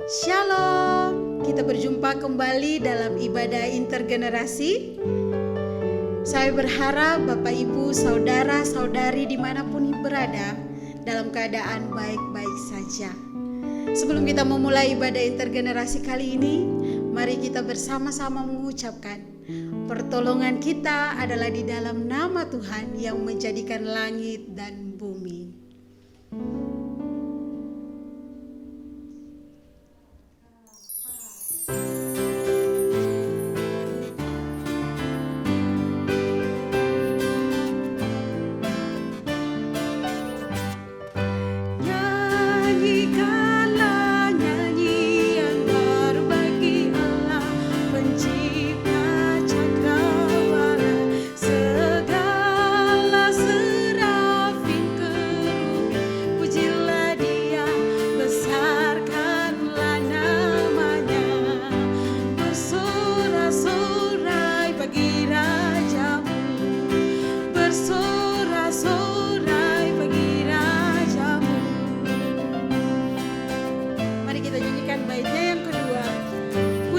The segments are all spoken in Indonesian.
Shalom, kita berjumpa kembali dalam ibadah intergenerasi. Saya berharap Bapak Ibu, Saudara-saudari dimanapun berada dalam keadaan baik-baik saja. Sebelum kita memulai ibadah intergenerasi kali ini, mari kita bersama-sama mengucapkan pertolongan kita adalah di dalam nama Tuhan yang menjadikan langit dan bumi.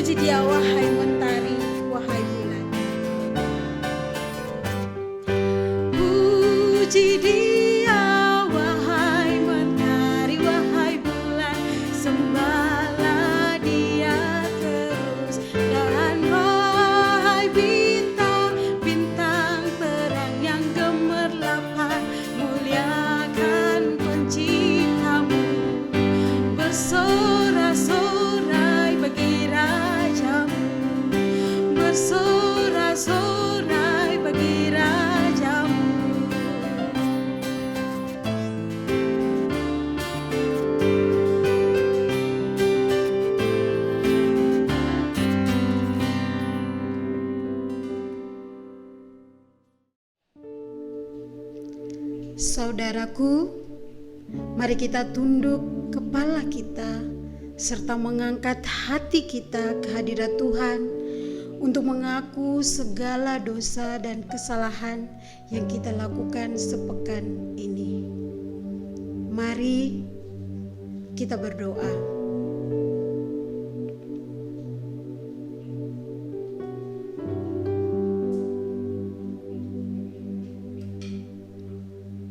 Dia wahai mentari, wahai bulan. Puji Dia wahai mentari, wahai bulan. Sembahlah Dia terus. Dan wahai bintang-bintang terang yang gemerlapan, muliakan Penciptamu. Bersorak-sorai bagi bersorak-sorai bagi Rajamu. Saudaraku, mari kita tunduk kepala kita serta mengangkat hati kita ke hadirat Tuhan untuk mengaku segala dosa dan kesalahan yang kita lakukan sepekan ini. Mari kita berdoa.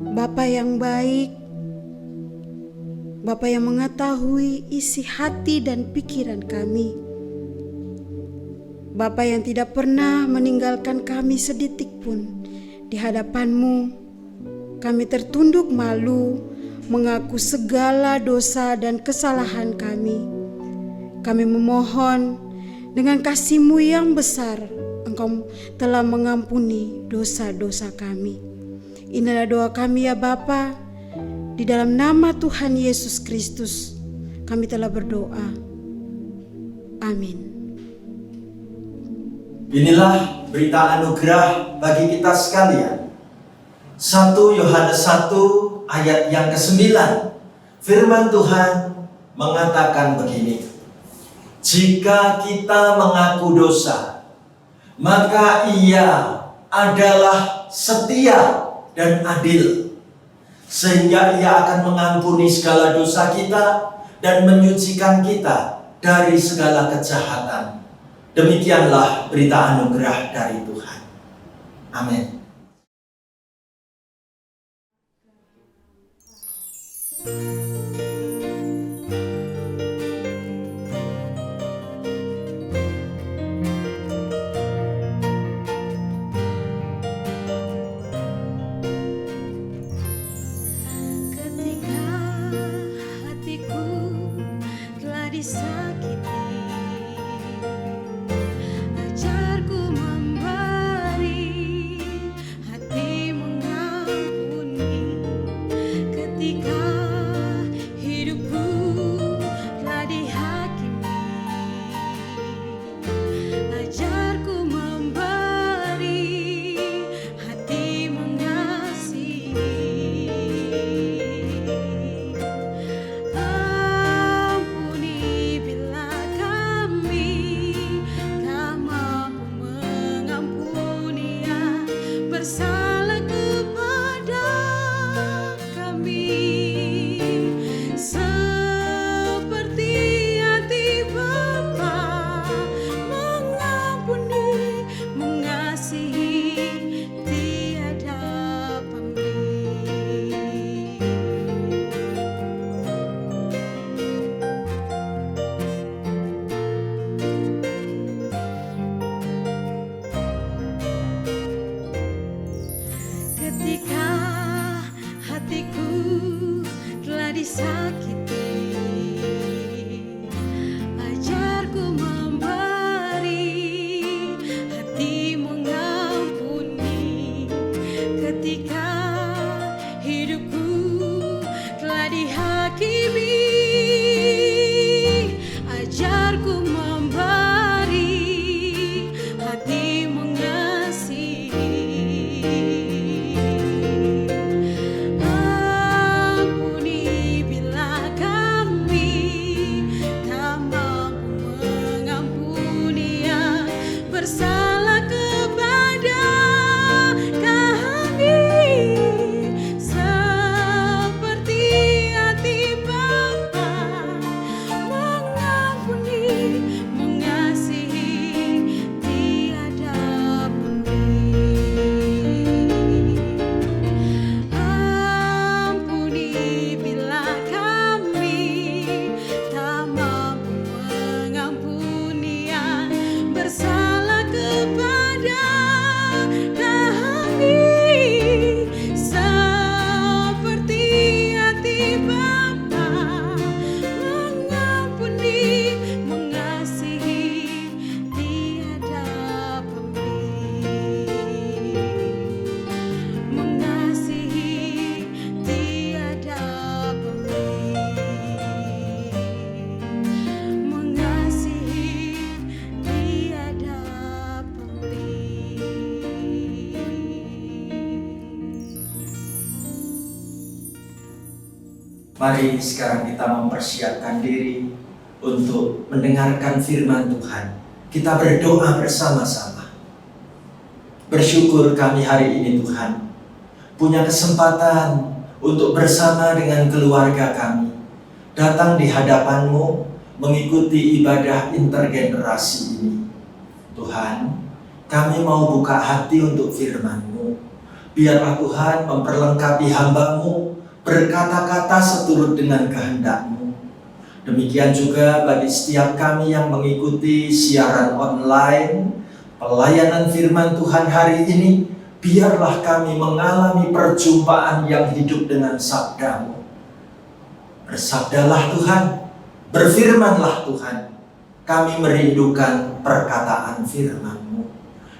Bapa yang baik, Bapa yang mengetahui isi hati dan pikiran kami, Bapa yang tidak pernah meninggalkan kami sedetik pun. Di hadapan-Mu kami tertunduk malu mengaku segala dosa dan kesalahan kami. Kami memohon dengan kasih-Mu yang besar, Engkau telah mengampuni dosa-dosa kami. Inilah doa kami ya Bapa, di dalam nama Tuhan Yesus Kristus kami telah berdoa. Amin. Inilah berita anugerah bagi kita sekalian. 1 Yohanes 1 ayat yang ke-9. Firman Tuhan mengatakan begini. Jika kita mengaku dosa, maka Ia adalah setia dan adil, sehingga Ia akan mengampuni segala dosa kita dan menyucikan kita dari segala kejahatan. Demikianlah berita anugerah dari Tuhan. Amin. Ketika hatiku telah disakiti, ampuni disakiti. Ajarku memberi, hati mengampuni ketika hidupku telah dihakimi. Ajarku memberi, hati mengasihi. Ampuni bila kami tak mampu mengampuni yang bersalah kepada kami, seperti hati Bapa mengampuni, mengasihi, tiada pungli. Ampuni bila kami tak mampu mengampuni yang bersalah kepada kami, seperti hati Bapa mengampuni, mengasihi, tiada pungli. Mengasihi, tiada pungli. Mengasihi, tiada pungli. Mari sekarang kita mempersiapkan diri untuk mendengarkan firman Tuhan. Kita berdoa bersama-sama. Bersyukur kami hari ini Tuhan punya kesempatan untuk bersama dengan keluarga kami datang di hadapan-Mu mengikuti ibadah intergenerasi ini. Tuhan, kami mau buka hati untuk firman-Mu. Biarlah Tuhan memperlengkapi hamba-Mu berkata-kata seturut dengan kehendak-Mu. Demikian juga bagi setiap kami yang mengikuti siaran online, pelayanan firman Tuhan hari ini, biarlah kami mengalami perjumpaan yang hidup dengan sabda-Mu. Bersabdalah Tuhan, berfirmanlah Tuhan, kami merindukan perkataan firman-Mu.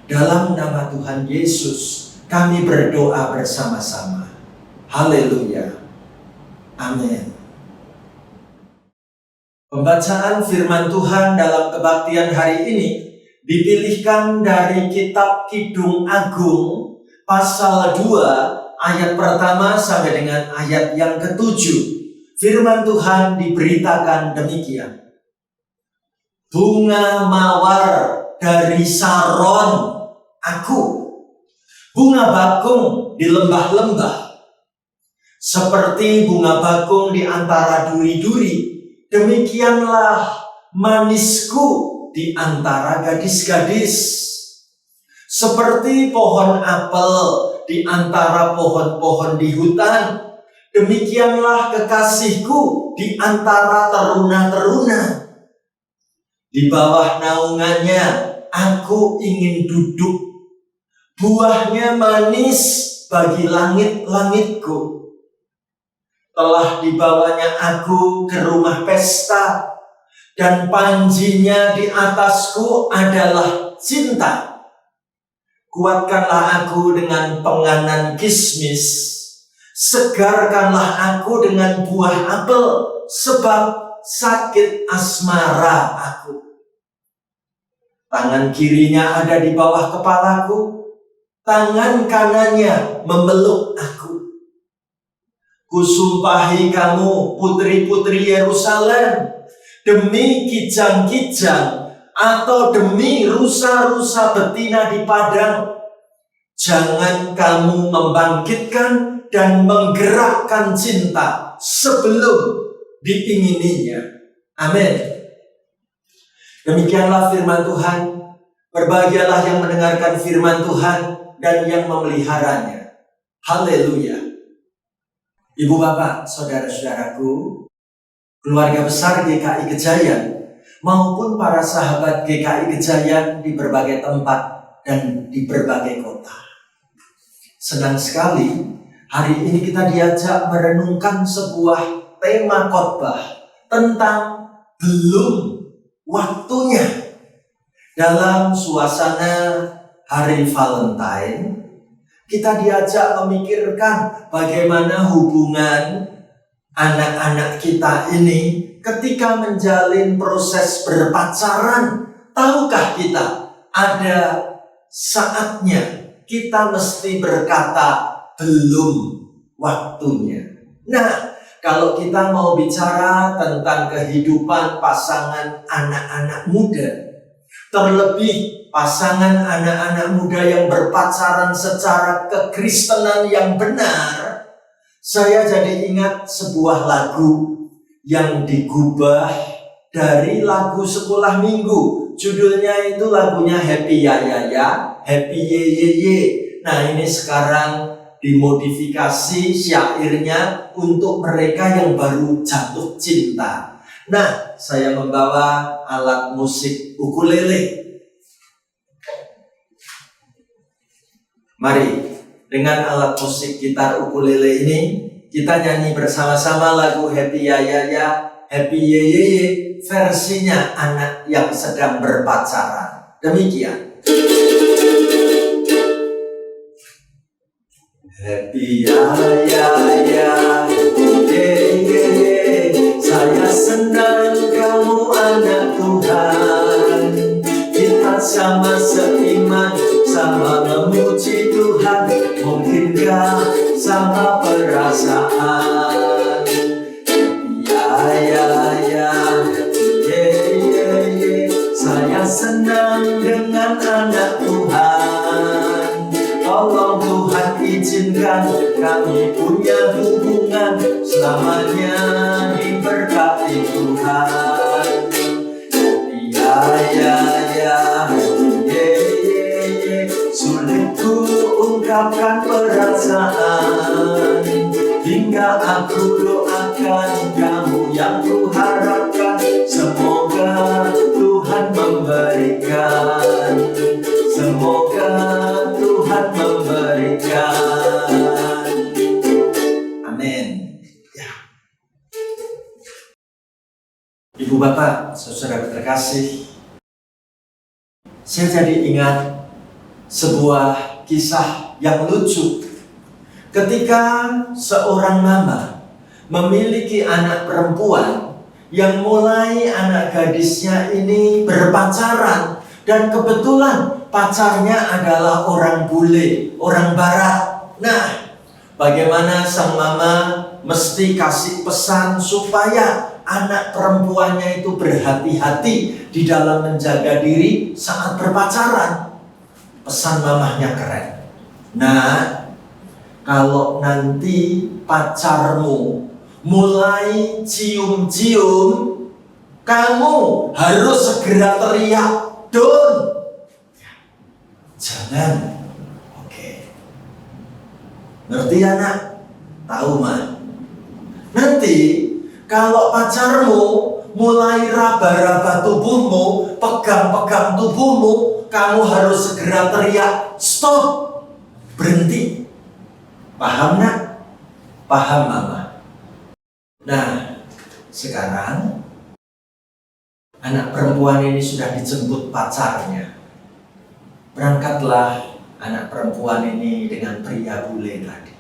Dalam nama Tuhan Yesus, kami berdoa bersama-sama. Haleluya. Amin. Pembacaan firman Tuhan dalam kebaktian hari ini dipilihkan dari kitab Kidung Agung pasal 2 ayat pertama sampai dengan ayat yang ke-7. Firman Tuhan diberitakan demikian. Bunga mawar dari Saron aku, bunga bakung di lembah-lembah. Seperti bunga bakung di antara duri-duri, demikianlah manisku di antara gadis-gadis. Seperti pohon apel di antara pohon-pohon di hutan, demikianlah kekasihku di antara teruna-teruna. Di bawah naungannya aku ingin duduk. Buahnya manis bagi langit-langitku. Telah dibawanya aku ke rumah pesta, dan panjinya di atasku adalah cinta. Kuatkanlah aku dengan penganan kismis, segarkanlah aku dengan buah apel, sebab sakit asmara aku. Tangan kirinya ada di bawah kepalaku, tangan kanannya memeluk aku. Kusumpahi kamu putri-putri Yerusalem, demi kijang-kijang atau demi rusa-rusa betina di padang, jangan kamu membangkitkan dan menggerakkan cinta sebelum diingininya. Amin. Demikianlah firman Tuhan. Berbahagialah yang mendengarkan firman Tuhan dan yang memeliharanya. Haleluya. Ibu bapak, saudara-saudaraku, keluarga besar GKI Gejayan, maupun para sahabat GKI Gejayan di berbagai tempat dan di berbagai kota. Senang sekali hari ini kita diajak merenungkan sebuah tema khotbah tentang belum waktunya. Dalam suasana hari Valentine, kita diajak memikirkan bagaimana hubungan anak-anak kita ini ketika menjalin proses berpacaran. Tahukah kita ada saatnya kita mesti berkata belum waktunya. Nah, kalau kita mau bicara tentang kehidupan pasangan anak-anak muda, terlebih pasangan anak-anak muda yang berpacaran secara kekristenan yang benar, saya jadi ingat sebuah lagu yang digubah dari lagu sekolah minggu. Judulnya itu lagunya Happy Ya Ya Ya, Happy Ye Ye Ye. Nah, ini sekarang dimodifikasi syairnya untuk mereka yang baru jatuh cinta. Nah, saya membawa alat musik ukulele. Mari, dengan alat musik gitar ukulele ini, kita nyanyi bersama-sama lagu Happy Ya Ya Ya, Happy Ye Ye Ye, versinya anak yang sedang berpacaran. Demikian. Happy ya ya ya, ye ye ye, saya senang kamu anak Tuhan. Kita sama seiman, sama memuji Tuhan, mungkinkah sama perasaan. Happy ya ya ya, ye ye ye, saya senang dengan anak Tuhan. Tolong Tuhan izinkan kami punya hubungan selamanya diberkati Tuhan. Ya ya ya, ye ye ye, sulit ku ungkapkan perasaan, hingga aku doakan kamu yang ku harapkan, semoga Tuhan memberikan, semoga Tuhan memberikan. Amin. Ya. Ibu bapak, saudara terkasih, saya jadi ingat sebuah kisah yang lucu. Ketika seorang mama memiliki anak perempuan yang mulai anak gadisnya ini berpacaran, dan kebetulan pacarnya adalah orang bule, orang barat. Nah, bagaimana sang mama mesti kasih pesan supaya anak perempuannya itu berhati-hati di dalam menjaga diri saat berpacaran. Pesan mamahnya keren. Nah, kalau nanti pacarmu mulai cium-cium, kamu harus segera teriak, "Don!" Jangan. Oke. Ngerti anak? Tahu mah. Nanti kalau pacarmu mulai raba-raba tubuhmu, pegang-pegang tubuhmu, kamu harus segera teriak, "Stop!" Berhenti. Paham nak? Paham mama? Nah, sekarang anak perempuan ini sudah dijemput pacarnya. Berangkatlah anak perempuan ini dengan pria bule tadi.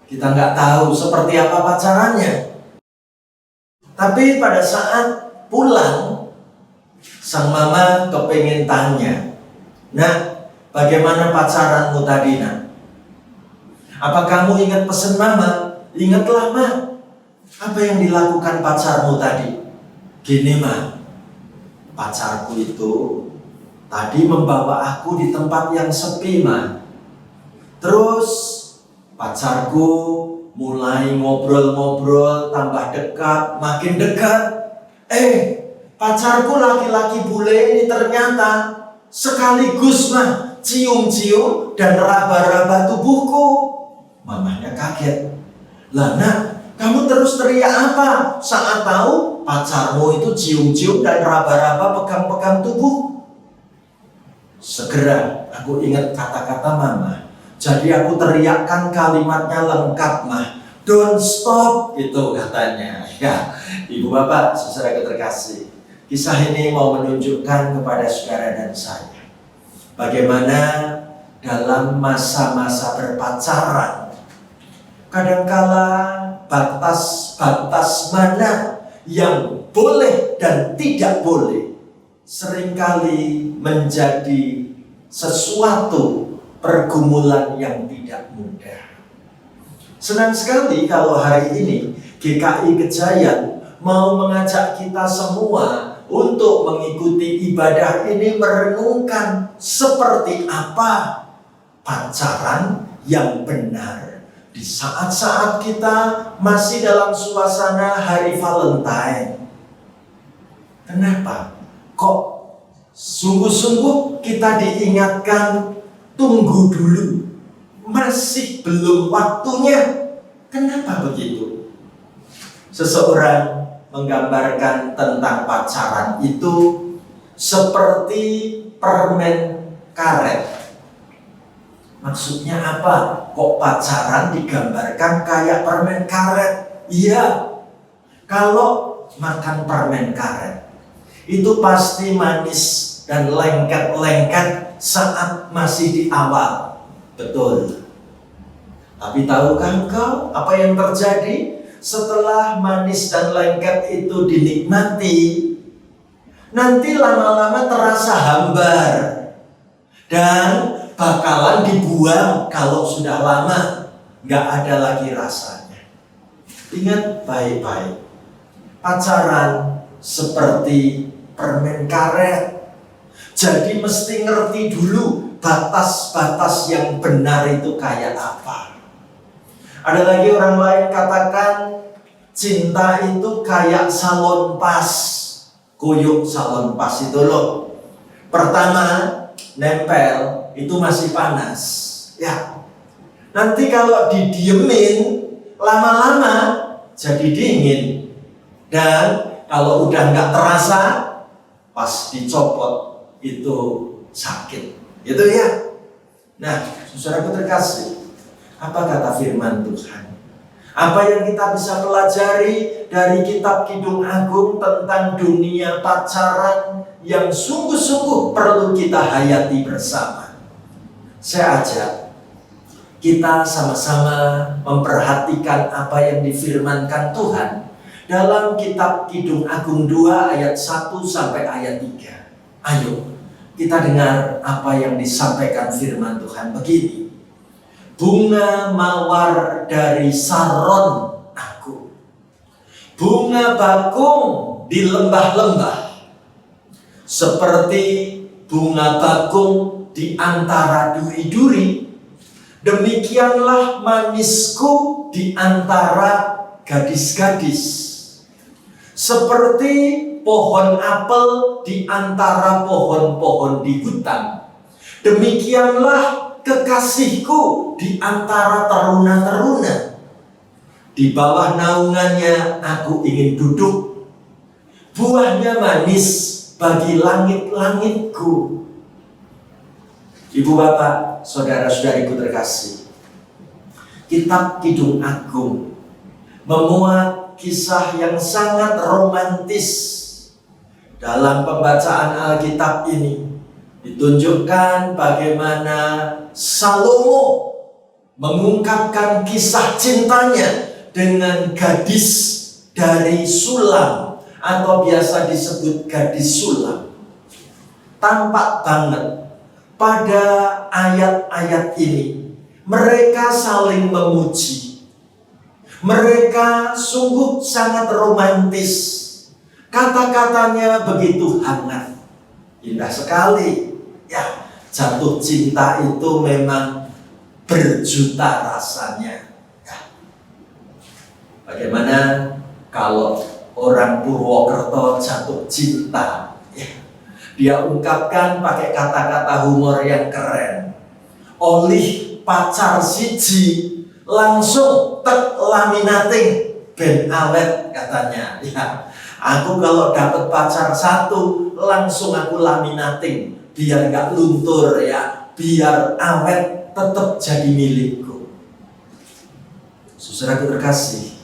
Kita nggak tahu seperti apa pacarannya. Tapi pada saat pulang, sang mama kepengen tanya, "Nak, bagaimana pacaranmu tadi, nak? Apa kamu ingat pesan mama?" "Ingatlah, Ma." "Apa yang dilakukan pacarmu tadi?" "Gini, Ma, pacarku itu tadi membawa aku di tempat yang sepi, Ma. Terus pacarku mulai ngobrol-ngobrol, tambah dekat, makin dekat. Pacarku laki-laki bule ini ternyata sekaligus, Ma, cium-cium dan raba-raba tubuhku." Mamanya kaget. "Lah nak, kamu terus teriak apa saat tahu pacarmu itu cium-cium dan raba-raba pegang-pegang tubuh?" Segera aku ingat kata-kata mama. Jadi aku teriakkan kalimatnya lengkap, Mah. Don't stop, gitu katanya. Ya, Ibu Bapak, saudara terkasih, kisah ini mau menunjukkan kepada saudara dan saya bagaimana dalam masa-masa berpacaran kadangkala batas-batas mana yang boleh dan tidak boleh seringkali menjadi sesuatu pergumulan yang tidak mudah. Senang sekali kalau hari ini GKI Kejayan mau mengajak kita semua untuk mengikuti ibadah ini, merenungkan seperti apa pacaran yang benar di saat-saat kita masih dalam suasana hari Valentine. Kenapa? Kok sungguh-sungguh kita diingatkan tunggu dulu, masih belum waktunya. Kenapa begitu? Seseorang menggambarkan tentang pacaran itu seperti permen karet. Maksudnya apa? Kok pacaran digambarkan kayak permen karet? Iya, kalau makan permen karet itu pasti manis dan lengket-lengket saat masih di awal. Betul. Tapi tahukah engkau apa yang terjadi setelah manis dan lengket itu dinikmati? Nanti lama-lama terasa hambar dan bakalan dibuang kalau sudah lama, nggak ada lagi rasanya. Ingat baik-baik, pacaran seperti permen karet. Jadi mesti ngerti dulu batas-batas yang benar itu kayak apa. Ada lagi orang lain katakan cinta itu kayak salon pas. Kuyup salon pas itu loh. Pertama nempel itu masih panas, ya. Nanti kalau didiemin lama-lama jadi dingin. Dan kalau udah nggak terasa, pas dicopot itu sakit. Itu ya. Nah, saudaraku terkasih, apa kata firman Tuhan? Apa yang kita bisa pelajari dari kitab Kidung Agung tentang dunia pacaran yang sungguh-sungguh perlu kita hayati bersama? Saya ajak kita sama-sama memperhatikan apa yang difirmankan Tuhan dalam kitab Kidung Agung 2 ayat 1 sampai ayat 3. Ayo kita dengar apa yang disampaikan firman Tuhan begini. Bunga mawar dari Saron aku, bunga bakung di lembah-lembah, seperti bunga bakung di antara duri-duri, demikianlah manisku di antara gadis-gadis, seperti pohon apel di antara pohon-pohon di hutan, demikianlah kekasihku di antara teruna-teruna. Di bawah naungannya aku ingin duduk, buahnya manis bagi langit-langitku. Ibu bapak, saudara-saudariku terkasih, kitab Kidung Agung memuat kisah yang sangat romantis. Dalam pembacaan Alkitab ini ditunjukkan bagaimana Salomo mengungkapkan kisah cintanya dengan gadis dari Sulam, atau biasa disebut gadis Sulam. Tampak banget pada ayat-ayat ini mereka saling memuji. Mereka sungguh sangat romantis. Kata-katanya begitu hangat, indah sekali. Ya, jatuh cinta itu memang berjuta rasanya. Ya. Bagaimana kalau orang Purwokerto jatuh cinta? Ya. Dia ungkapkan pakai kata-kata humor yang keren. Olih pacar siji langsung tek laminating ben awet katanya. Ya. Aku kalau dapat pacar satu langsung aku laminating biar nggak luntur ya, biar awet tetap jadi milikku. Saudaraku terkasih,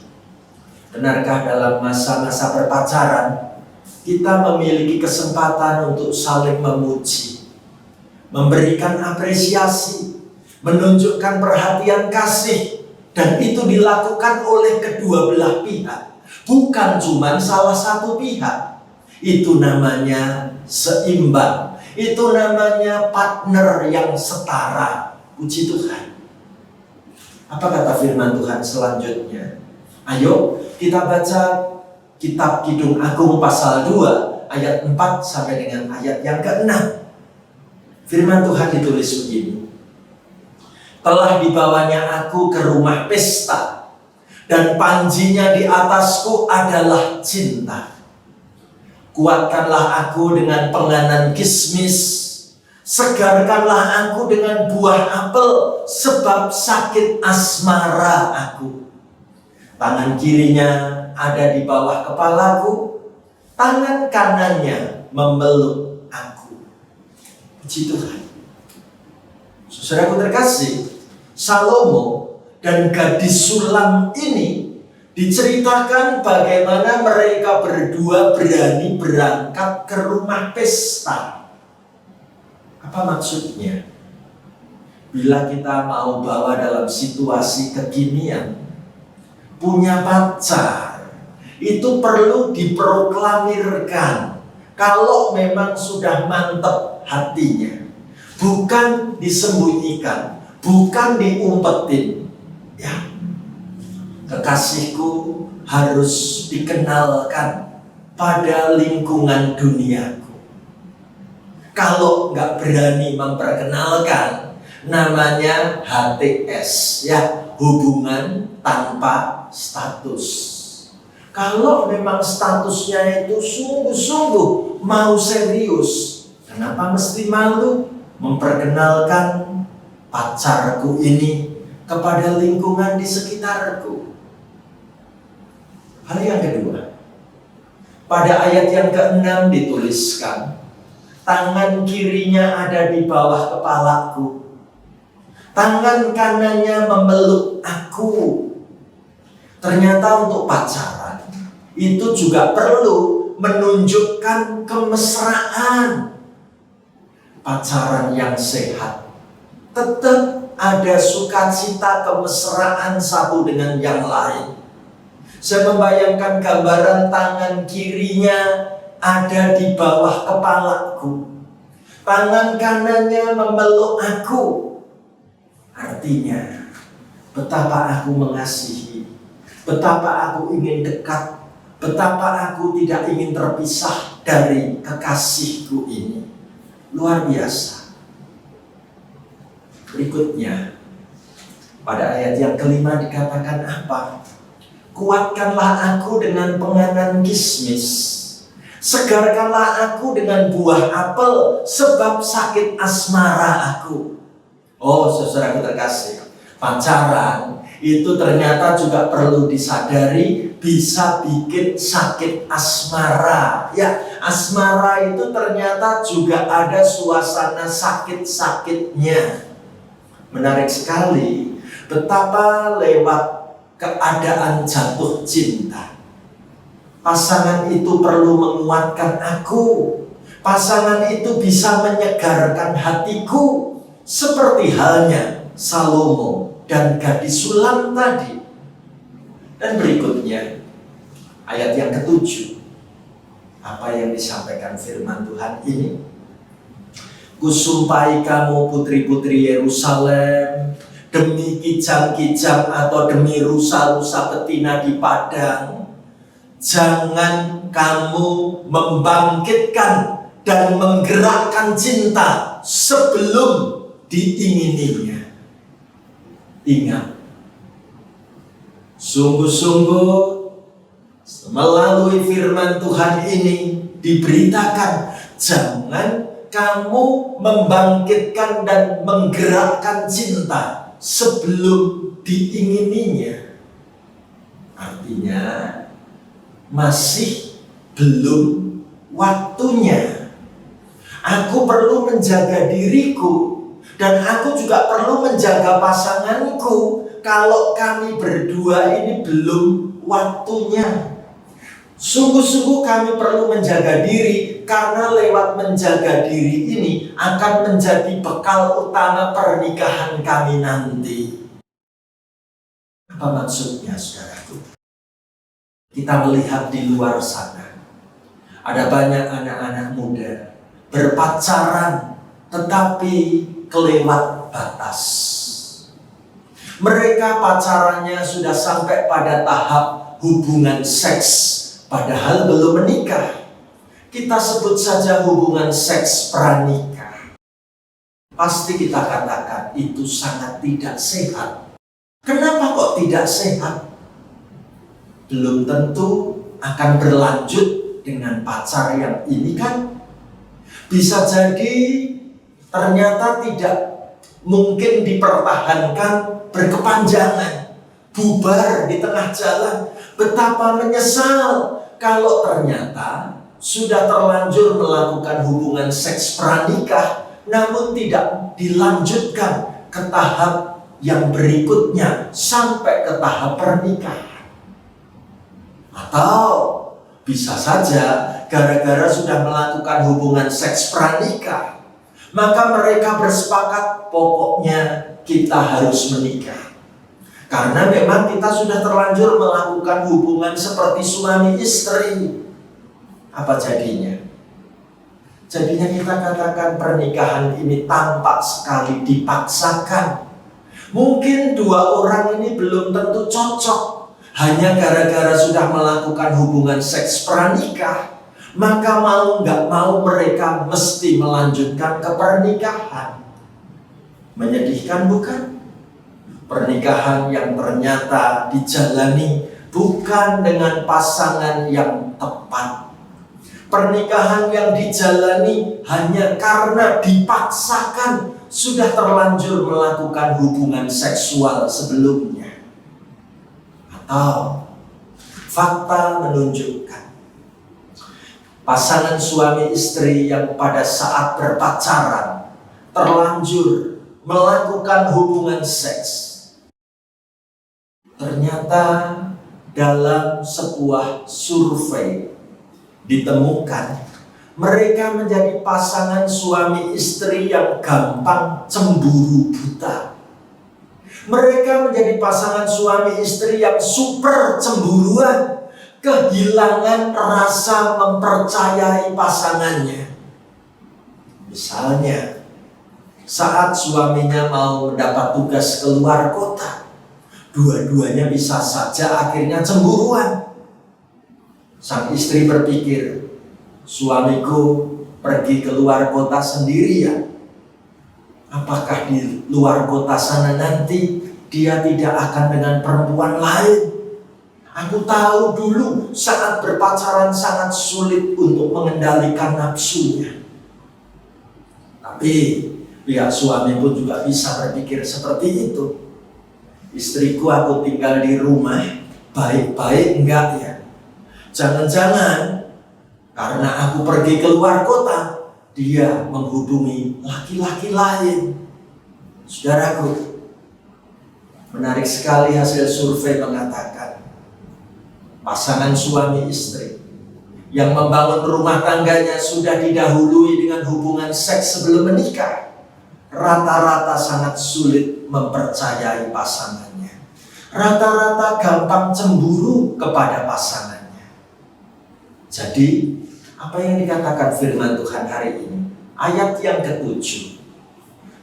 benarkah dalam masa-masa berpacaran kita memiliki kesempatan untuk saling memuji, memberikan apresiasi, menunjukkan perhatian kasih, dan itu dilakukan oleh kedua belah pihak, bukan cuma salah satu pihak. Itu namanya seimbang, itu namanya partner yang setara. Puji Tuhan. Apa kata firman Tuhan selanjutnya? Ayo kita baca kitab Kidung Agung pasal 2 ayat 4 sampai dengan ayat yang ke-6. Firman Tuhan ditulis begini. Telah dibawanya aku ke rumah pesta, dan panjinya di atasku adalah cinta. Kuatkanlah aku dengan penganan kismis, segarkanlah aku dengan buah apel, sebab sakit asmara aku. Tangan kirinya ada di bawah kepalaku, tangan kanannya memeluk aku. Puji Tuhan. Saudaraku terkasih, Salomo dan gadis Sulam ini diceritakan bagaimana mereka berdua berani berangkat ke rumah pesta. Apa maksudnya? Bila kita mau bawa dalam situasi kekinian, punya pacar, itu perlu diproklamirkan. Kalau memang sudah mantap hatinya, bukan disembunyikan, bukan diumpetin. Ya, kekasihku harus dikenalkan pada lingkungan duniaku. Kalau nggak berani memperkenalkan, namanya HTS, ya, hubungan tanpa status. Kalau memang statusnya itu sungguh-sungguh mau serius, kenapa mesti malu memperkenalkan pacarku ini kepada lingkungan di sekitarku? Hal yang kedua, pada ayat yang ke-6 dituliskan, tangan kirinya ada di bawah kepalaku, tangan kanannya memeluk aku. Ternyata untuk pacaran itu juga perlu menunjukkan kemesraan. Pacaran yang sehat tetap ada sukacita, kemesraan satu dengan yang lain. Saya membayangkan gambaran tangan kirinya ada di bawah kepalaku, tangan kanannya memeluk aku. Artinya, betapa aku mengasihi, betapa aku ingin dekat, betapa aku tidak ingin terpisah dari kekasihku ini. Luar biasa. Berikutnya, pada ayat yang kelima dikatakan apa? Kuatkanlah aku dengan penganan kismis, segarkanlah aku dengan buah apel, sebab sakit asmara aku. Oh, saudaraku terkasih, pacaran itu ternyata juga perlu disadari bisa bikin sakit asmara. Ya, asmara itu ternyata juga ada suasana sakit-sakitnya. Menarik sekali betapa lewat keadaan jatuh cinta, pasangan itu perlu menguatkan aku. Pasangan itu bisa menyegarkan hatiku, seperti halnya Salomo dan gadis Sulam tadi. Dan berikutnya, ayat yang ke-7. Apa yang disampaikan firman Tuhan ini? Kusumpahi kamu putri-putri Yerusalem, demi kijang-kijang atau demi rusa-rusa betina di padang, jangan kamu membangkitkan dan menggerakkan cinta sebelum diingininya. Ingat, sungguh-sungguh melalui firman Tuhan ini diberitakan, jangan kamu membangkitkan dan menggerakkan cinta sebelum diingininya. Artinya masih belum waktunya. Aku perlu menjaga diriku, dan aku juga perlu menjaga pasanganku kalau kami berdua ini belum waktunya. Sungguh-sungguh kami perlu menjaga diri, karena lewat menjaga diri ini akan menjadi bekal utama pernikahan kami nanti. Apa maksudnya, saudaraku? Kita melihat di luar sana, ada banyak anak-anak muda berpacaran tetapi kelewat batas. Mereka pacarannya sudah sampai pada tahap hubungan seks, padahal belum menikah. Kita sebut saja hubungan seks pranikah. Pasti kita katakan itu sangat tidak sehat. Kenapa kok tidak sehat? Belum tentu akan berlanjut dengan pacar yang ini kan. Bisa jadi ternyata tidak mungkin dipertahankan berkepanjangan, bubar di tengah jalan. Betapa menyesal kalau ternyata sudah terlanjur melakukan hubungan seks pranikah, namun tidak dilanjutkan ke tahap yang berikutnya sampai ke tahap pernikahan. Atau bisa saja gara-gara sudah melakukan hubungan seks pranikah, maka mereka bersepakat pokoknya kita harus menikah. Karena memang kita sudah terlanjur melakukan hubungan seperti suami istri. Apa jadinya? Jadinya kita katakan pernikahan ini tampak sekali dipaksakan. Mungkin dua orang ini belum tentu cocok. Hanya gara-gara sudah melakukan hubungan seks pranikah, maka mau nggak mau mereka mesti melanjutkan ke pernikahan. Menyedihkan bukan? Pernikahan yang ternyata dijalani bukan dengan pasangan yang tepat. Pernikahan yang dijalani hanya karena dipaksakan, sudah terlanjur melakukan hubungan seksual sebelumnya. Atau fakta menunjukkan pasangan suami istri yang pada saat berpacaran terlanjur melakukan hubungan seks, ternyata dalam sebuah survei ditemukan mereka menjadi pasangan suami istri yang gampang cemburu buta. Mereka menjadi pasangan suami istri yang super cemburuan, kehilangan rasa mempercayai pasangannya. Misalnya, saat suaminya mau mendapat tugas keluar kota, dua-duanya bisa saja akhirnya cemburuan. Sang istri berpikir, suamiku pergi keluar kota sendirian. Apakah di luar kota sana nanti dia tidak akan dengan perempuan lain? Aku tahu dulu saat berpacaran sangat sulit untuk mengendalikan nafsunya. Tapi pihak suami pun juga bisa berpikir seperti itu. Istriku aku tinggal di rumah, baik-baik enggak ya? Jangan-jangan karena aku pergi keluar kota, dia menghubungi laki-laki lain. Saudaraku, menarik sekali hasil survei mengatakan pasangan suami istri yang membangun rumah tangganya sudah didahului dengan hubungan seks sebelum menikah, rata-rata sangat sulit mempercayai pasangannya. Rata-rata gampang cemburu kepada pasangannya. Jadi, apa yang dikatakan firman Tuhan hari ini? Ayat yang ke-7.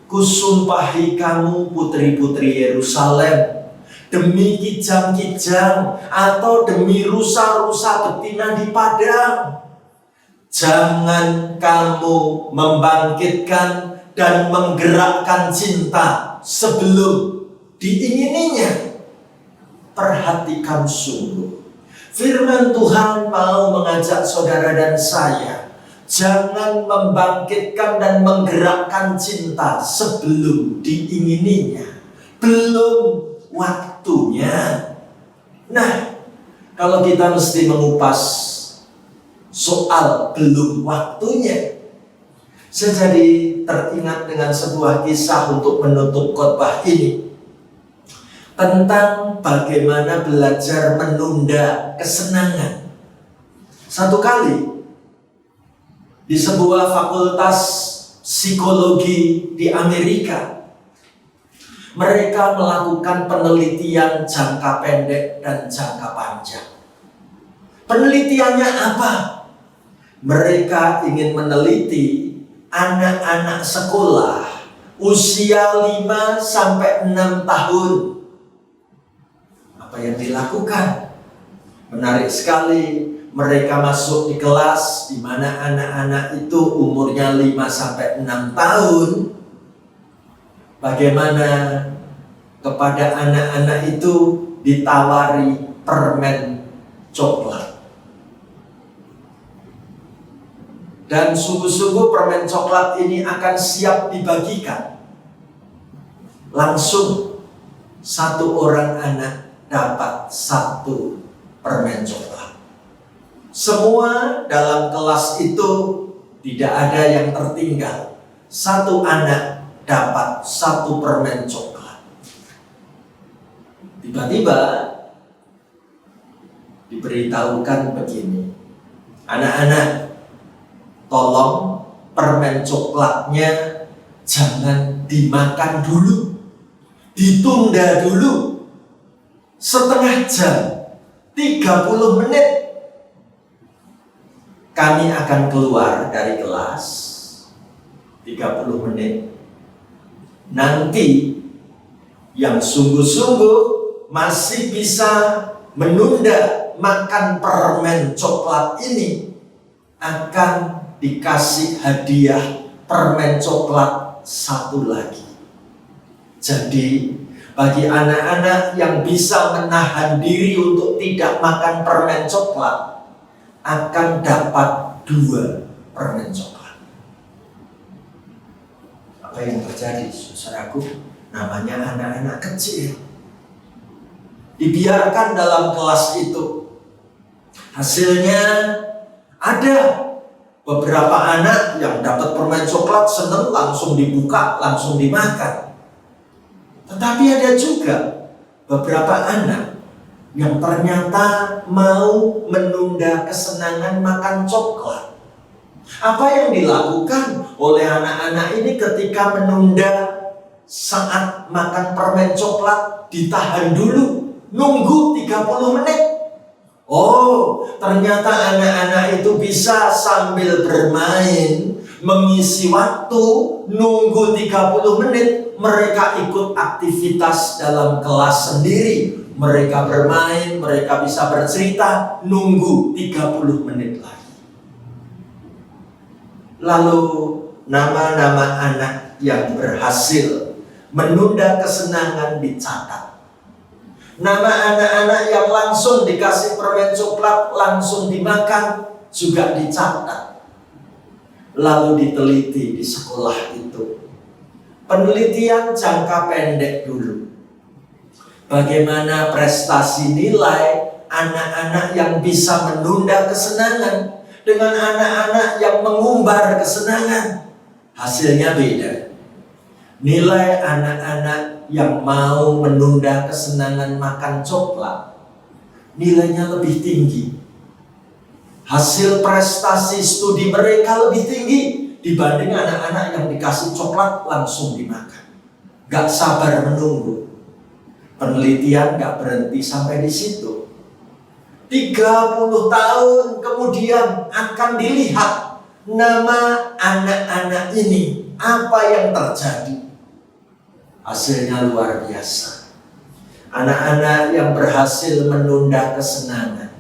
Kusumpahi kamu putri-putri Yerusalem, demi kijang-kijang atau demi rusa-rusa betina di padang, jangan kamu membangkitkan dan menggerakkan cinta sebelum diingininya. Perhatikan sungguh, firman Tuhan mau mengajak saudara dan saya, jangan membangkitkan dan menggerakkan cinta sebelum diingininya. Belum waktunya. Nah, kalau kita mesti mengupas soal belum waktunya, saya jadi teringat dengan sebuah kisah untuk menutup khotbah ini. tentang bagaimana belajar menunda kesenangan. Satu kali di sebuah fakultas psikologi di Amerika, mereka melakukan penelitian jangka pendek dan jangka panjang. Penelitiannya apa? Mereka ingin meneliti anak-anak sekolah usia 5 sampai 6 tahun. Apa yang dilakukan? Menarik sekali. Mereka masuk di kelas di mana anak-anak itu umurnya 5 sampai 6 tahun. Bagaimana kepada anak-anak itu ditawari permen coklat. Dan sungguh-sungguh permen coklat ini akan siap dibagikan. Langsung satu orang anak dapat 1 permen coklat. Semua dalam kelas itu tidak ada yang tertinggal. 1 anak dapat 1 permen coklat. Tiba-tiba diberitahukan begini, anak-anak, tolong permen coklatnya jangan dimakan dulu, ditunda dulu setengah jam, 30 menit. Kami akan keluar dari kelas 30 menit. Nanti yang sungguh-sungguh masih bisa menunda makan permen coklat ini akan dikasih hadiah permen coklat 1 lagi. Jadi bagi anak-anak yang bisa menahan diri untuk tidak makan permen coklat akan dapat 2 permen coklat. Apa yang terjadi, saudaraku? Namanya anak-anak kecil. Dibiarkan dalam kelas itu. Hasilnya ada beberapa anak yang dapat permen coklat senang langsung dibuka, langsung dimakan. Tetapi ada juga beberapa anak yang ternyata mau menunda kesenangan makan coklat. Apa yang dilakukan oleh anak-anak ini ketika menunda saat makan permen coklat? Ditahan dulu, nunggu 30 menit. Oh, ternyata anak-anak itu bisa sambil bermain, mengisi waktu, nunggu 30 menit, mereka ikut aktivitas dalam kelas sendiri. Mereka bermain, mereka bisa bercerita, nunggu 30 menit lagi. Lalu nama-nama anak yang berhasil menunda kesenangan dicatat. Nama anak-anak yang langsung dikasih permen coklat, langsung dimakan juga dicatat. Lalu diteliti di sekolah itu. Penelitian jangka pendek dulu. Bagaimana prestasi nilai anak-anak yang bisa menunda kesenangan dengan anak-anak yang mengumbar kesenangan. Hasilnya beda. Nilai anak-anak yang mau menunda kesenangan makan coklat, nilainya lebih tinggi. Hasil prestasi studi mereka lebih tinggi dibanding anak-anak yang dikasih coklat langsung dimakan. Gak sabar menunggu. Penelitian gak berhenti sampai di situ. 30 tahun kemudian akan dilihat nama anak-anak ini, apa yang terjadi. Hasilnya luar biasa. Anak-anak yang berhasil menunda kesenangan,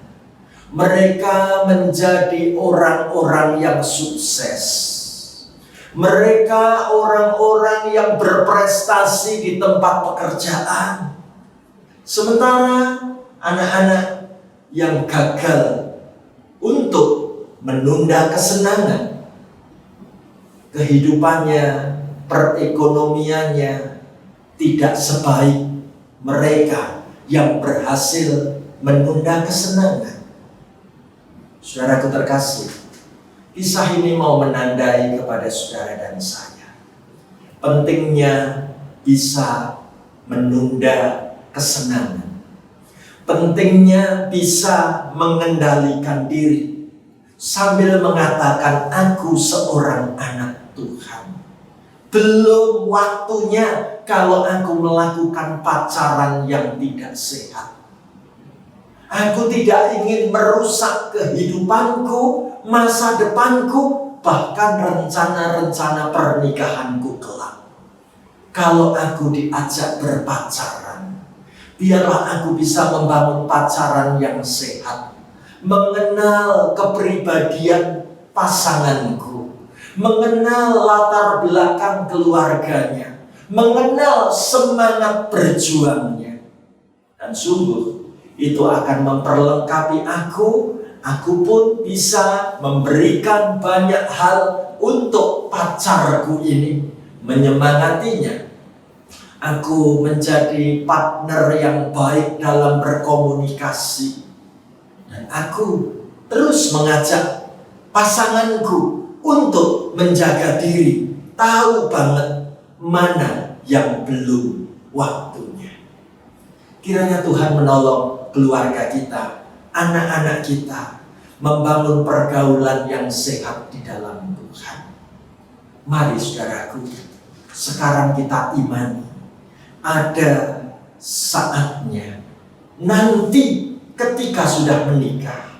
mereka menjadi orang-orang yang sukses. Mereka orang-orang yang berprestasi di tempat pekerjaan. Sementara anak-anak yang gagal untuk menunda kesenangan, kehidupannya, perekonomiannya tidak sebaik mereka yang berhasil menunda kesenangan. Saudaraku terkasih, kisah ini mau menandai kepada saudara dan saya pentingnya bisa menunda kesenangan. Pentingnya bisa mengendalikan diri sambil mengatakan aku seorang anak Tuhan. Belum waktunya kalau aku melakukan pacaran yang tidak sehat. Aku tidak ingin merusak kehidupanku, masa depanku, bahkan rencana-rencana pernikahanku kelak. Kalau aku diajak berpacaran, biarlah aku bisa membangun pacaran yang sehat, mengenal kepribadian pasanganku, mengenal latar belakang keluarganya, mengenal semangat berjuangnya. Dan sungguh itu akan memperlengkapi aku pun bisa memberikan banyak hal untuk pacarku ini, menyemangatinya. Aku menjadi partner yang baik dalam berkomunikasi. Dan aku terus mengajak pasanganku untuk menjaga diri, tahu banget mana yang belum waktunya. Kiranya Tuhan menolong keluarga kita, anak-anak kita, membangun pergaulan yang sehat di dalam Tuhan. Mari saudaraku, sekarang kita imani, ada saatnya nanti ketika sudah menikah,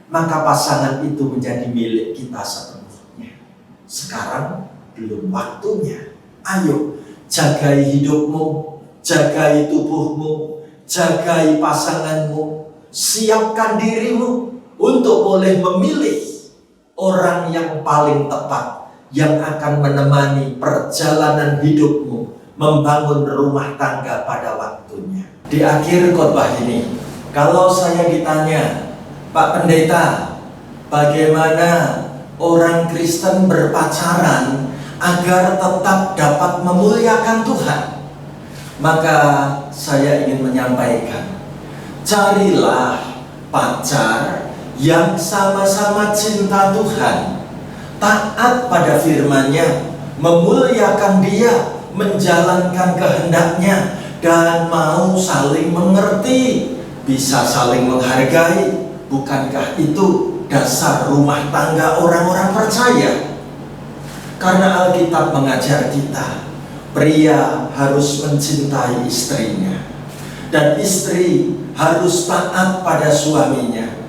maka pasangan itu menjadi milik kita sepenuhnya. Sekarang belum waktunya. Ayo, jagai hidupmu, jagai tubuhmu, jagai pasanganmu, siapkan dirimu untuk boleh memilih orang yang paling tepat, yang akan menemani perjalanan hidupmu, membangun rumah tangga pada waktunya. Di akhir khotbah ini, kalau saya ditanya, Pak Pendeta, bagaimana orang Kristen berpacaran agar tetap dapat memuliakan Tuhan? Maka saya ingin menyampaikan, carilah pacar yang sama-sama cinta Tuhan, taat pada firman-Nya, memuliakan Dia, menjalankan kehendak-Nya, dan mau saling mengerti, bisa saling menghargai. Bukankah itu dasar rumah tangga orang-orang percaya? Karena Alkitab mengajar kita, pria harus mencintai istrinya, dan istri harus taat pada suaminya.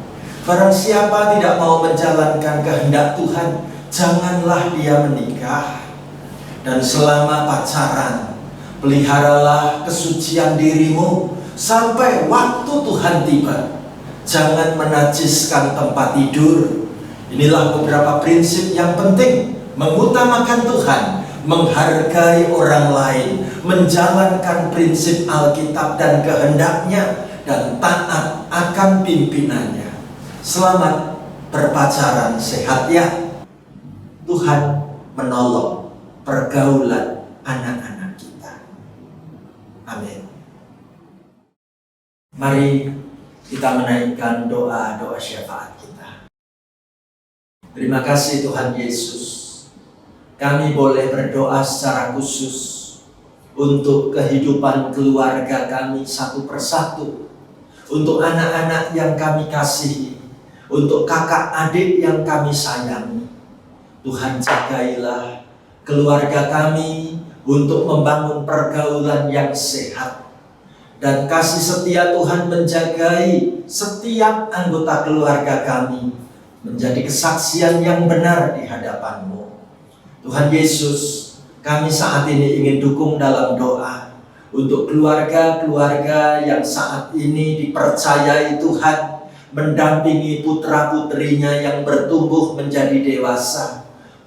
Barang siapa tidak mau menjalankan kehendak Tuhan, janganlah dia menikah. Dan selama pacaran, peliharalah kesucian dirimu sampai waktu Tuhan tiba. Jangan menajiskan tempat tidur. Inilah beberapa prinsip yang penting: mengutamakan Tuhan, menghargai orang lain, menjalankan prinsip Alkitab dan kehendak-Nya, dan taat akan pimpinannya. Selamat berpacaran sehat ya. Tuhan menolong pergaulan anak-anak kita. Amin. Mari kita menaikkan doa-doa syafaat kita. Terima kasih Tuhan Yesus, kami boleh berdoa secara khusus untuk kehidupan keluarga kami satu persatu, untuk anak-anak yang kami kasihi, untuk kakak adik yang kami sayangi. Tuhan, jagailah keluarga kami untuk membangun pergaulan yang sehat, dan kasih setia Tuhan menjagai setiap anggota keluarga kami menjadi kesaksian yang benar di hadapan-Mu. Tuhan Yesus, kami saat ini ingin dukung dalam doa untuk keluarga-keluarga yang saat ini dipercayai Tuhan mendampingi putra-putrinya yang bertumbuh menjadi dewasa.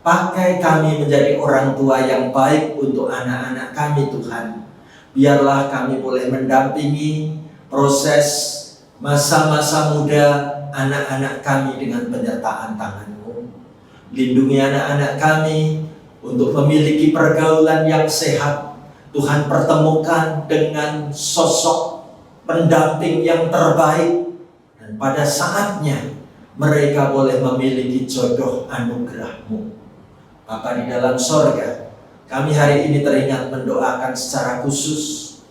Pakai kami menjadi orang tua yang baik untuk anak-anak kami Tuhan. Biarlah kami boleh mendampingi proses masa-masa muda anak-anak kami dengan penyertaan tangan-Mu. Lindungi anak-anak kami untuk memiliki pergaulan yang sehat. Tuhan, pertemukan dengan sosok pendamping yang terbaik, dan pada saatnya mereka boleh memiliki jodoh anugerah-Mu. Bapa di dalam sorga, kami hari ini teringat mendoakan secara khusus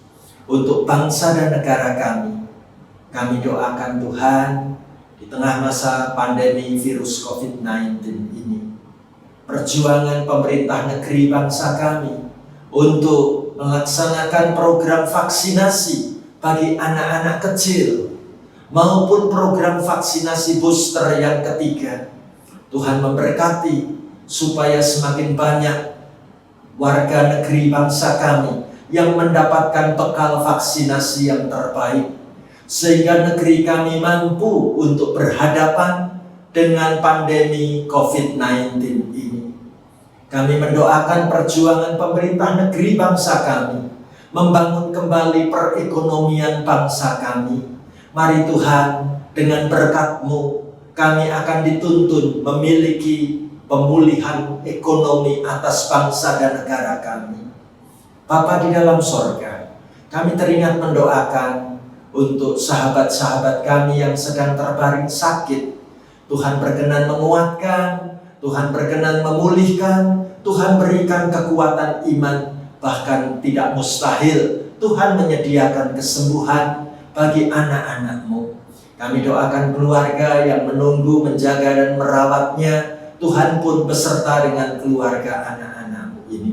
untuk bangsa dan negara kami. Kami doakan Tuhan, di tengah masa pandemi virus COVID-19 ini, perjuangan pemerintah negeri bangsa kami untuk melaksanakan program vaksinasi bagi anak-anak kecil maupun program vaksinasi booster yang ketiga. Tuhan memberkati supaya semakin banyak warga negeri bangsa kami yang mendapatkan bekal vaksinasi yang terbaik, sehingga negeri kami mampu untuk berhadapan dengan pandemi COVID-19 ini. Kami mendoakan perjuangan pemerintah negeri bangsa kami, membangun kembali perekonomian bangsa kami. Mari Tuhan, dengan berkat-Mu, kami akan dituntun memiliki pemulihan ekonomi atas bangsa dan negara kami. Bapa di dalam sorga, kami teringat mendoakan untuk sahabat-sahabat kami yang sedang terbaring sakit. Tuhan berkenan menguatkan, Tuhan berkenan memulihkan, Tuhan berikan kekuatan iman, bahkan tidak mustahil Tuhan menyediakan kesembuhan bagi anak-anak-Mu. Kami doakan keluarga yang menunggu, menjaga dan merawatnya. Tuhan pun beserta dengan keluarga anak-anak-Mu ini.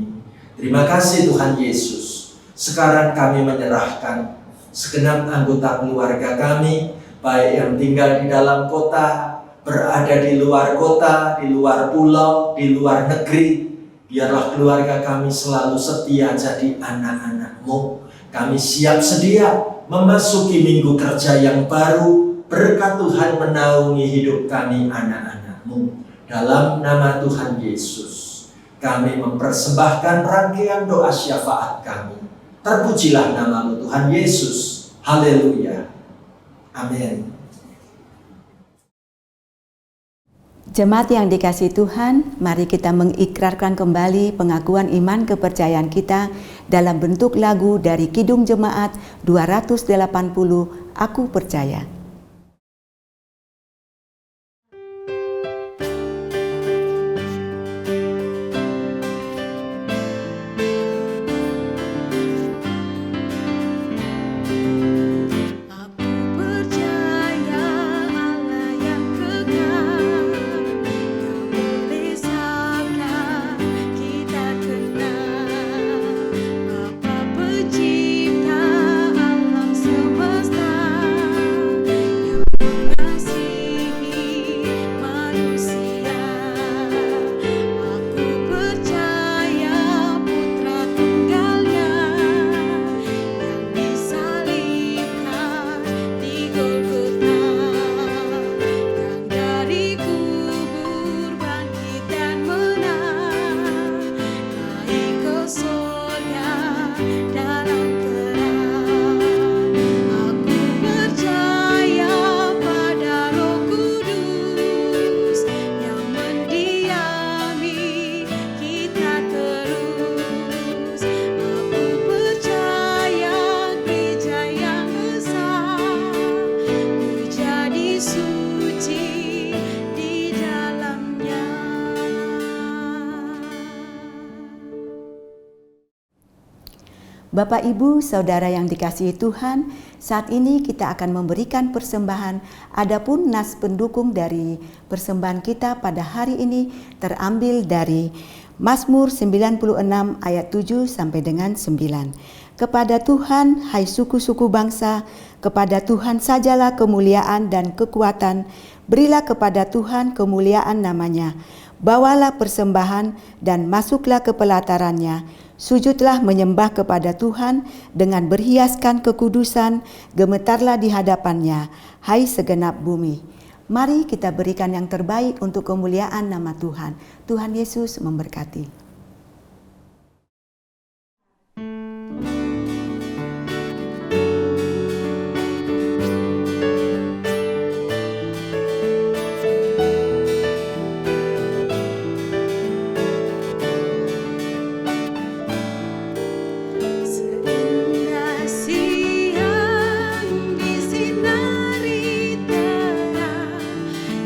Terima kasih Tuhan Yesus. Sekarang kami menyerahkan segenap anggota keluarga kami, baik yang tinggal di dalam kota, berada di luar kota, di luar pulau, di luar negeri. Biarlah keluarga kami selalu setia jadi anak-anak-Mu. Kami siap sedia memasuki minggu kerja yang baru. Berkat Tuhan menaungi hidup kami anak-anak-Mu. Dalam nama Tuhan Yesus, kami mempersembahkan rangkaian doa syafaat kami. Terpujilah nama-Mu Tuhan Yesus. Haleluya. Amin. Jemaat yang dikasihi Tuhan, mari kita mengikrarkan kembali pengakuan iman kepercayaan kita dalam bentuk lagu dari Kidung Jemaat 280, Aku Percaya. Bapak, Ibu, Saudara yang dikasihi Tuhan, saat ini kita akan memberikan persembahan. Adapun nas pendukung dari persembahan kita pada hari ini terambil dari Mazmur 96 ayat 7 sampai dengan 9. Kepada Tuhan, hai suku-suku bangsa, kepada Tuhan sajalah kemuliaan dan kekuatan. Berilah kepada Tuhan kemuliaan namanya. Bawalah persembahan dan masuklah ke pelatarannya. Sujudlah menyembah kepada Tuhan dengan berhiaskan kekudusan, gemetarlah di hadapannya, hai segenap bumi. Mari kita berikan yang terbaik untuk kemuliaan nama Tuhan. Tuhan Yesus memberkati.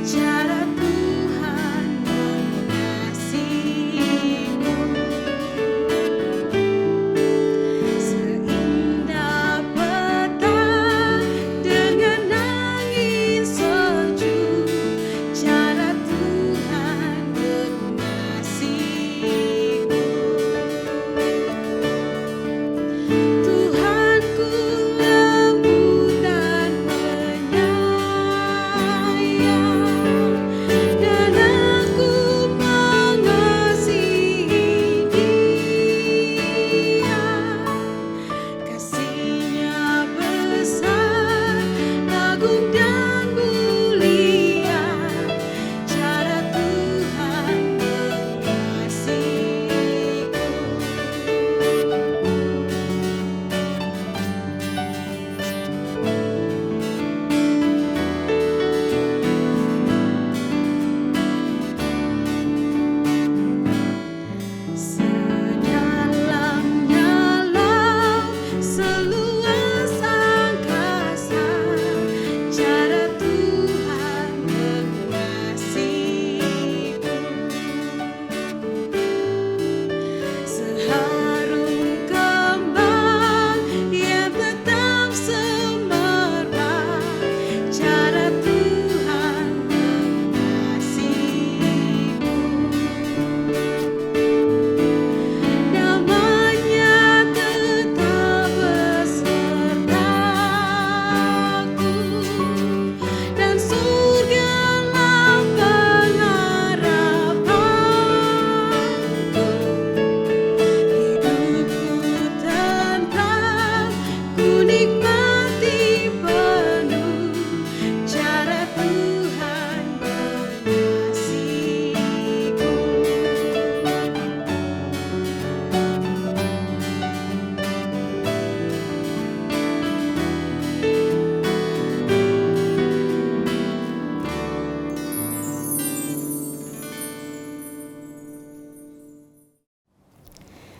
Cara Tuhan mengasihi.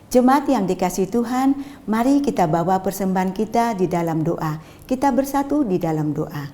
Jemaat yang dikasihi Tuhan, mari kita bawa persembahan kita di dalam doa. Kita bersatu di dalam doa.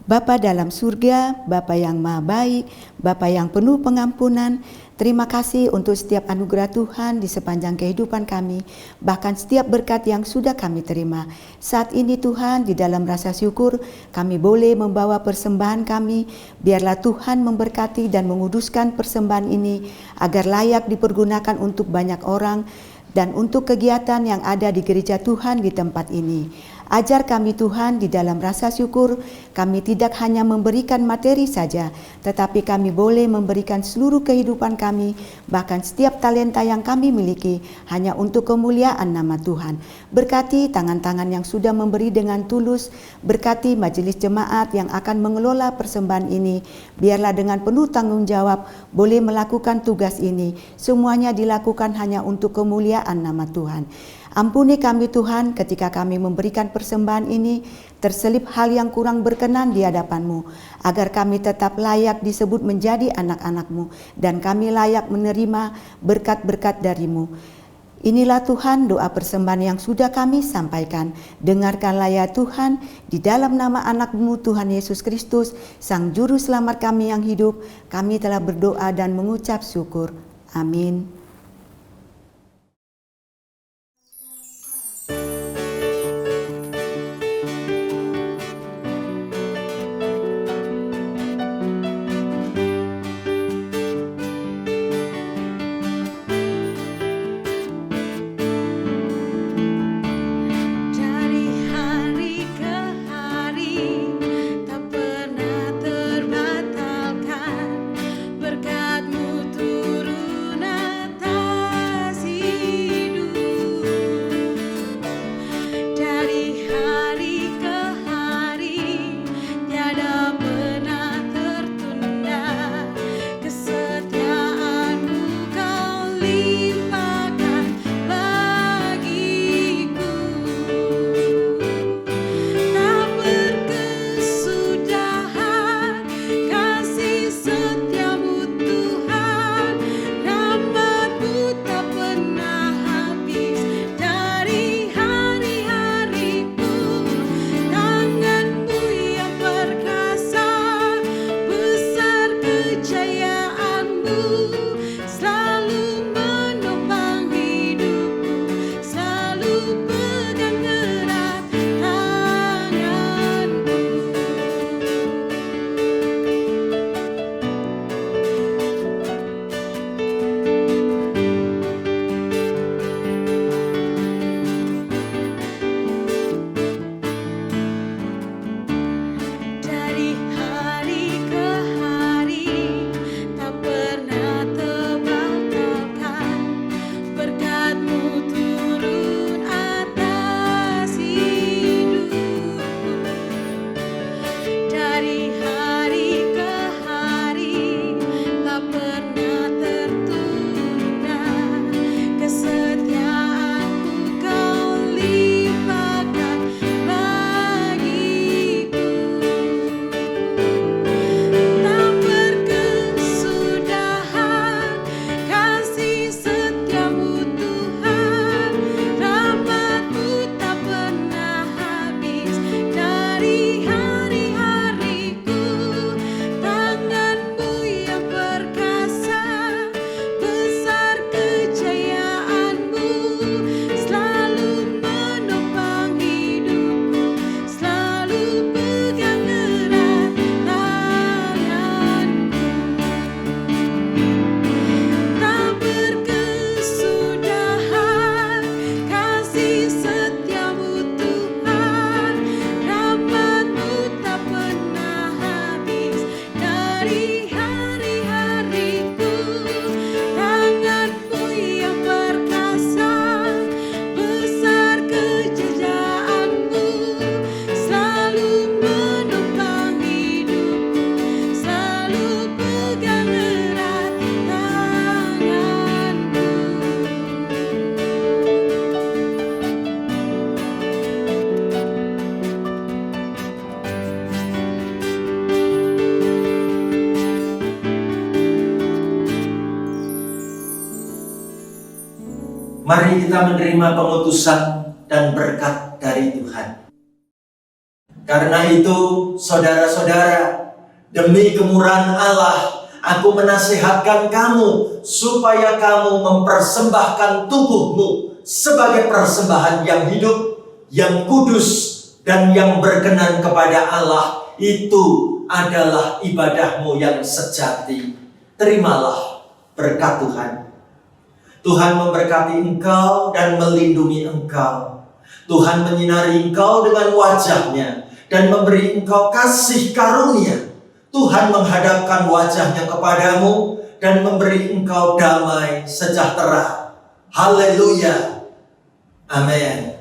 Bapa dalam surga, Bapa yang maha baik, Bapa yang penuh pengampunan, terima kasih untuk setiap anugerah Tuhan di sepanjang kehidupan kami, bahkan setiap berkat yang sudah kami terima. Saat ini Tuhan, di dalam rasa syukur, kami boleh membawa persembahan kami. Biarlah Tuhan memberkati dan menguduskan persembahan ini, agar layak dipergunakan untuk banyak orang dan untuk kegiatan yang ada di gereja Tuhan di tempat ini. Ajar kami Tuhan di dalam rasa syukur, kami tidak hanya memberikan materi saja, tetapi kami boleh memberikan seluruh kehidupan kami, bahkan setiap talenta yang kami miliki, hanya untuk kemuliaan nama Tuhan. Berkati tangan-tangan yang sudah memberi dengan tulus, berkati majelis jemaat yang akan mengelola persembahan ini, biarlah dengan penuh tanggung jawab boleh melakukan tugas ini, semuanya dilakukan hanya untuk kemuliaan nama Tuhan. Ampuni kami Tuhan ketika kami memberikan persembahan ini, terselip hal yang kurang berkenan di hadapan-Mu, agar kami tetap layak disebut menjadi anak-anak-Mu, dan kami layak menerima berkat-berkat dari-Mu. Inilah Tuhan doa persembahan yang sudah kami sampaikan. Dengarkanlah ya Tuhan, di dalam nama anak-Mu Tuhan Yesus Kristus, Sang Juru Selamat kami yang hidup, kami telah berdoa dan mengucap syukur. Amin. Berkat-Mu turun Mari kita menerima pengutusan dan berkat dari Tuhan. Karena itu, saudara-saudara, demi kemurahan Allah, aku menasihatkan kamu supaya kamu mempersembahkan tubuhmu sebagai persembahan yang hidup, yang kudus, dan yang berkenan kepada Allah. Itu adalah ibadahmu yang sejati. Terimalah berkat Tuhan. Tuhan memberkati engkau dan melindungi engkau. Tuhan menyinari engkau dengan wajah-Nya dan memberi engkau kasih karunia. Tuhan menghadapkan wajah-Nya kepadamu dan memberi engkau damai sejahtera. Haleluya. Amin.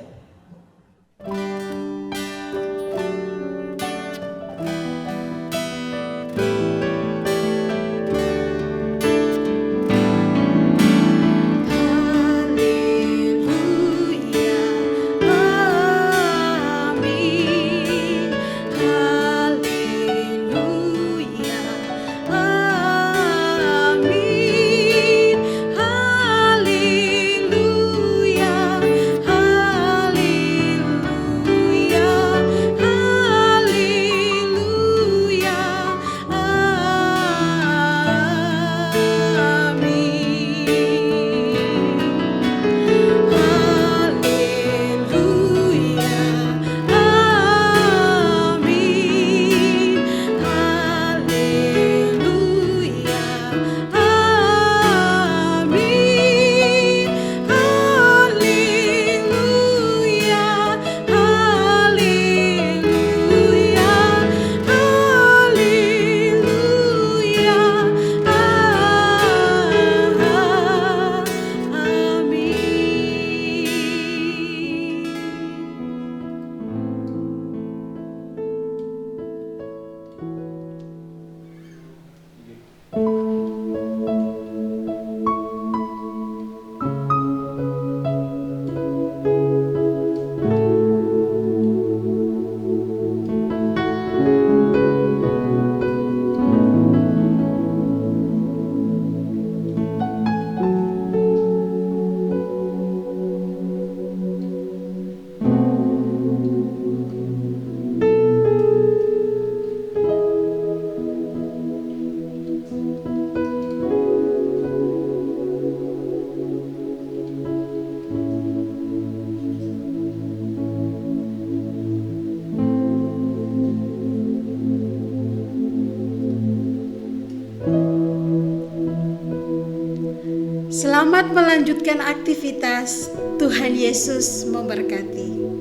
Selamat melanjutkan aktivitas. Tuhan Yesus memberkati.